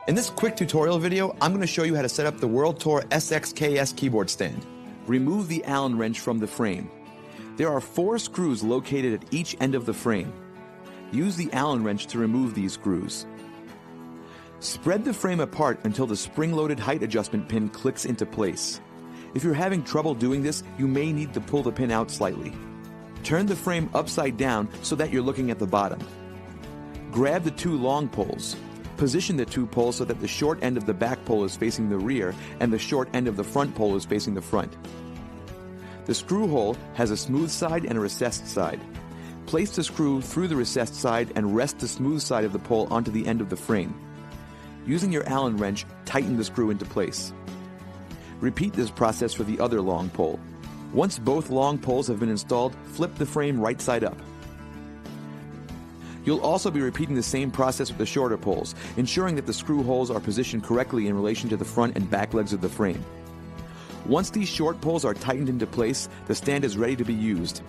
In this quick tutorial video, I'm going to show you how to set up the World Tour SXKS keyboard stand. Remove the Allen wrench from the frame. There are 4 screws located at each end of the frame. Use the Allen wrench to remove these screws. Spread the frame apart until the spring-loaded height adjustment pin clicks into place. If you're having trouble doing this, you may need to pull the pin out slightly. Turn the frame upside down so that you're looking at the bottom. Grab the 2 long poles. Position the 2 poles so that the short end of the back pole is facing the rear and the short end of the front pole is facing the front. The screw hole has a smooth side and a recessed side. Place the screw through the recessed side and rest the smooth side of the pole onto the end of the frame. Using your Allen wrench, tighten the screw into place. Repeat this process for the other long pole. Once both long poles have been installed, flip the frame right side up. You'll also be repeating the same process with the shorter poles, ensuring that the screw holes are positioned correctly in relation to the front and back legs of the frame. Once these short poles are tightened into place, the stand is ready to be used.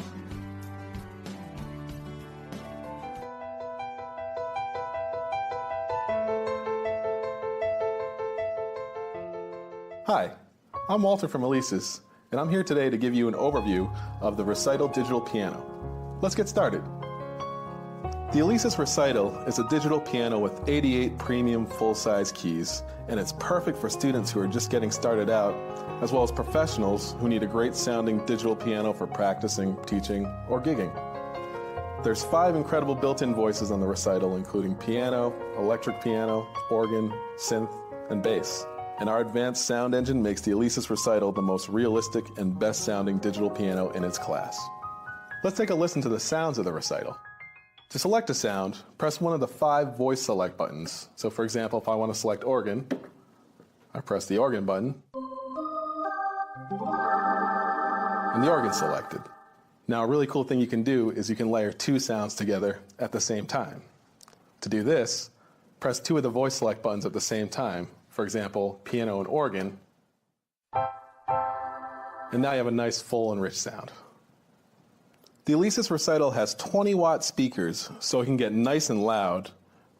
Hi, I'm Walter from Alesis, and I'm here today to give you an overview of the Recital digital piano. Let's get started. The Alesis Recital is a digital piano with 88 premium full-size keys, and it's perfect for students who are just getting started out, as well as professionals who need a great sounding digital piano for practicing, teaching, or gigging. There's 5 incredible built-in voices on the Recital, including piano, electric piano, organ, synth, and bass. And our advanced sound engine makes the Alesis Recital the most realistic and best sounding digital piano in its class. Let's take a listen to the sounds of the Recital. To select a sound, press one of the 5 voice select buttons. So for example, if I want to select organ, I press the organ button, and the organ's selected. Now a really cool thing you can do is you can layer 2 sounds together at the same time. To do this, press 2 of the voice select buttons at the same time. For example, piano and organ, and now you have a nice full and rich sound. The Alesis Recital has 20-watt speakers, so it can get nice and loud,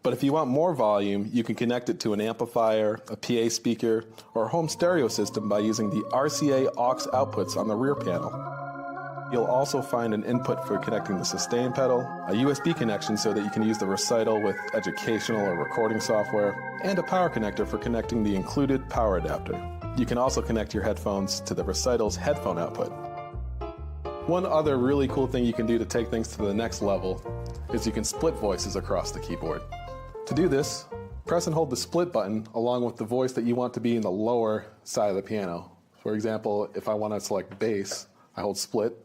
but if you want more volume, you can connect it to an amplifier, a PA speaker, or a home stereo system by using the RCA aux outputs on the rear panel. You'll also find an input for connecting the sustain pedal, a USB connection so that you can use the Recital with educational or recording software, and a power connector for connecting the included power adapter. You can also connect your headphones to the Recital's headphone output. One other really cool thing you can do to take things to the next level is you can split voices across the keyboard. To do this, press and hold the split button along with the voice that you want to be in the lower side of the piano. For example, if I want to select bass, I hold split,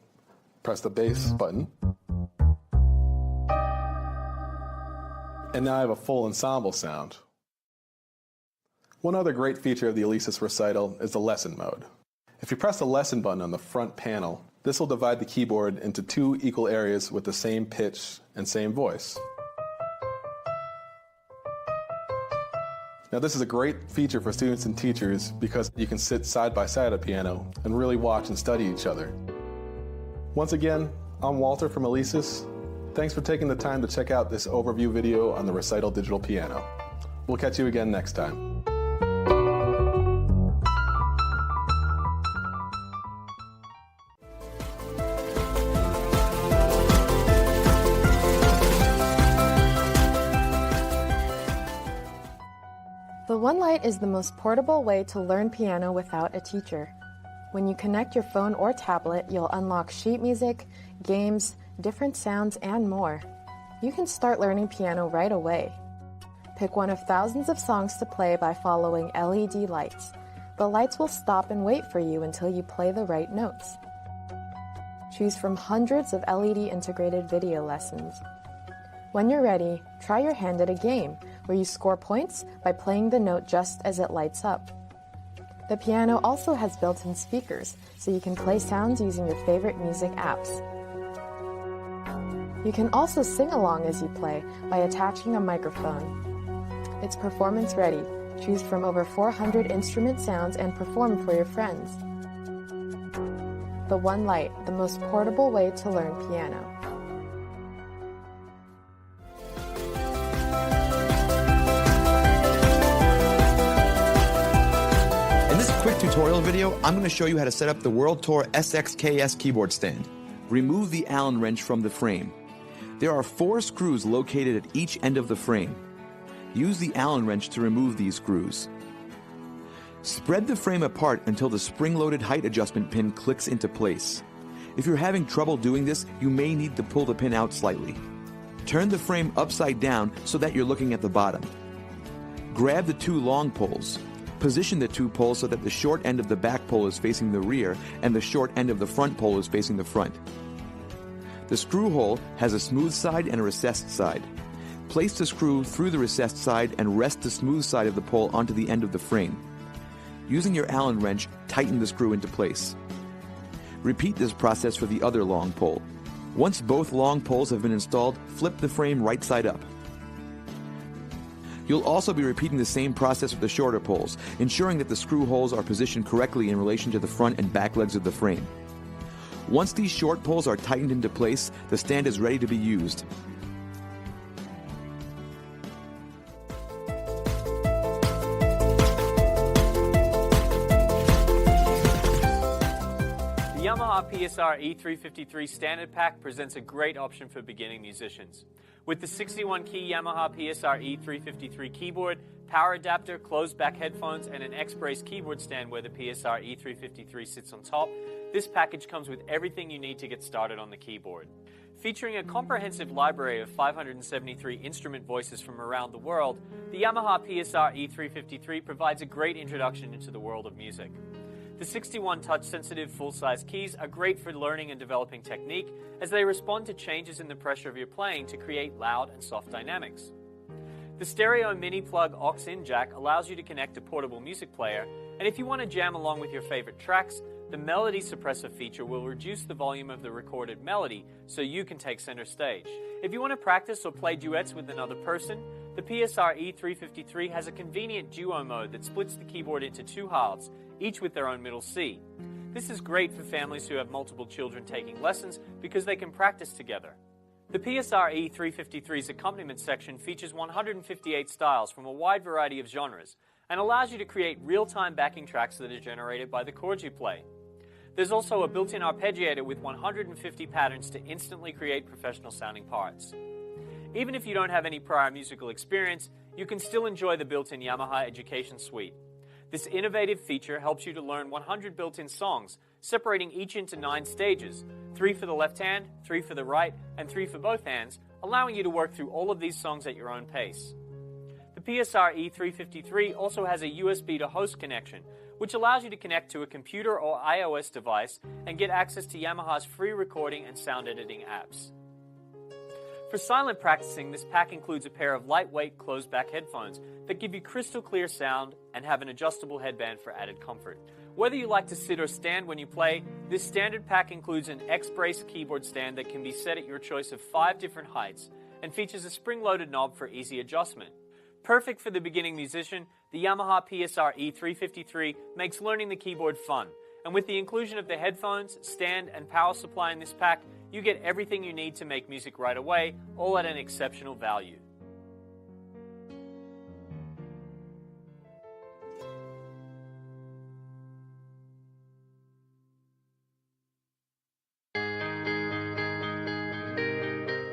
press the bass button, and now I have a full ensemble sound. One other great feature of the Alesis Recital is the lesson mode. If you press the lesson button on the front panel, this will divide the keyboard into 2 equal areas with the same pitch and same voice. Now this is a great feature for students and teachers because you can sit side by side at a piano and really watch and study each other. Once again, I'm Walter from Alesis. Thanks for taking the time to check out this overview video on the Recital digital piano. We'll catch you again next time. The OneLite is the most portable way to learn piano without a teacher. When you connect your phone or tablet, you'll unlock sheet music, games, different sounds, and more. You can start learning piano right away. Pick one of thousands of songs to play by following LED lights. The lights will stop and wait for you until you play the right notes. Choose from hundreds of LED integrated video lessons. When you're ready, try your hand at a game where you score points by playing the note just as it lights up. The piano also has built-in speakers, so you can play sounds using your favorite music apps. You can also sing along as you play by attaching a microphone. It's performance ready. Choose from over 400 instrument sounds and perform for your friends. The OneLite, the most portable way to learn piano. tutorial video, I'm going to show you how to set up the World Tour SXKS keyboard stand. Remove the Allen wrench from the frame. There are 4 screws located at each end of the frame. Use the Allen wrench to remove these screws. Spread the frame apart until the spring-loaded height adjustment pin clicks into place. If you're having trouble doing this, you may need to pull the pin out slightly. Turn the frame upside down so that you're looking at the bottom. Grab the 2 long poles. Position the 2 poles so that the short end of the back pole is facing the rear and the short end of the front pole is facing the front. The screw hole has a smooth side and a recessed side. Place the screw through the recessed side and rest the smooth side of the pole onto the end of the frame. Using your Allen wrench, tighten the screw into place. Repeat this process for the other long pole. Once both long poles have been installed, flip the frame right side up. You'll also be repeating the same process with the shorter poles, ensuring that the screw holes are positioned correctly in relation to the front and back legs of the frame. Once these short poles are tightened into place, the stand is ready to be used. The Yamaha PSR E353 Standard Pack presents a great option for beginning musicians. With the 61-key Yamaha PSR E353 keyboard, power adapter, closed-back headphones, and an X-Brace keyboard stand where the PSR E353 sits on top, this package comes with everything you need to get started on the keyboard. Featuring a comprehensive library of 573 instrument voices from around the world, the Yamaha PSR E353 provides a great introduction into the world of music. The 61 touch-sensitive full-size keys are great for learning and developing technique as they respond to changes in the pressure of your playing to create loud and soft dynamics. The stereo mini plug aux-in jack allows you to connect a portable music player, and if you want to jam along with your favorite tracks, the melody suppressor feature will reduce the volume of the recorded melody so you can take center stage. If you want to practice or play duets with another person, the PSR E353 has a convenient duo mode that splits the keyboard into 2 halves, each with their own middle C. This is great for families who have multiple children taking lessons because they can practice together. The PSR E353's accompaniment section features 158 styles from a wide variety of genres and allows you to create real-time backing tracks that are generated by the chords you play. There's also a built-in arpeggiator with 150 patterns to instantly create professional-sounding parts. Even if you don't have any prior musical experience, you can still enjoy the built-in Yamaha Education Suite. This innovative feature helps you to learn 100 built-in songs, separating each into 9 stages, 3 for the left hand, 3 for the right, and 3 for both hands, allowing you to work through all of these songs at your own pace. The PSR E353 also has a USB to host connection, which allows you to connect to a computer or iOS device and get access to Yamaha's free recording and sound editing apps. For silent practicing, this pack includes a pair of lightweight closed-back headphones that give you crystal clear sound and have an adjustable headband for added comfort. Whether you like to sit or stand when you play, this standard pack includes an X-Brace keyboard stand that can be set at your choice of 5 different heights and features a spring-loaded knob for easy adjustment. Perfect for the beginning musician, the Yamaha PSR E353 makes learning the keyboard fun. And with the inclusion of the headphones, stand, and power supply in this pack, you get everything you need to make music right away, all at an exceptional value.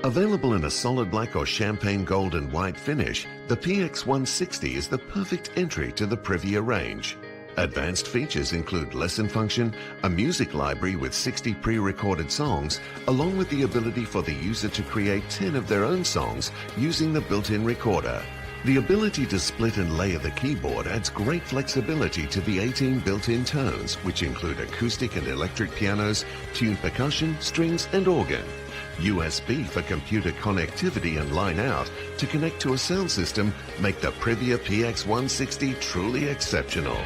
Available in a solid black or champagne gold and white finish, the PX160 is the perfect entry to the Privia range. Advanced features include lesson function, a music library with 60 pre-recorded songs, along with the ability for the user to create 10 of their own songs using the built-in recorder. The ability to split and layer the keyboard adds great flexibility to the 18 built-in tones, which include acoustic and electric pianos, tuned percussion, strings, and organ. USB for computer connectivity and line out to connect to a sound system make the Privia PX160 truly exceptional.